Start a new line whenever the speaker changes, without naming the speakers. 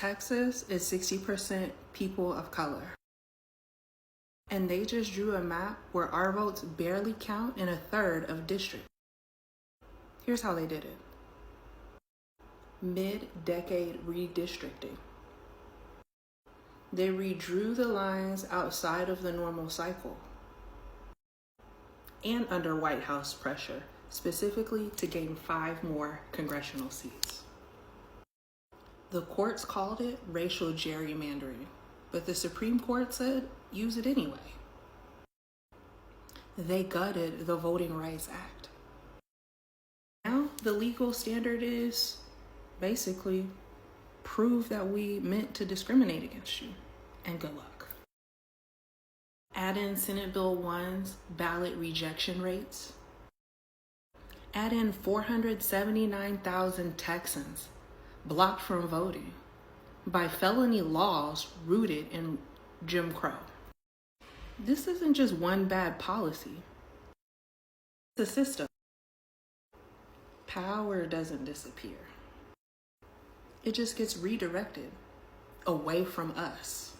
Texas is 60% people of color. And they just drew a map where our votes barely count in a third of districts. Here's how they did it. Mid-decade redistricting. They redrew the lines outside of the normal cycle and under White House pressure, specifically to gain 5 more congressional seats. The courts called it racial gerrymandering, but the Supreme Court said use it anyway. They gutted the Voting Rights Act. Now the legal standard is basically prove that we meant to discriminate against you, and good luck. Add in Senate Bill 1's ballot rejection rates. Add in 479,000 Texans blocked from voting by felony laws rooted in Jim Crow. This isn't just one bad policy. It's a system. Power doesn't disappear. It just gets redirected away from us.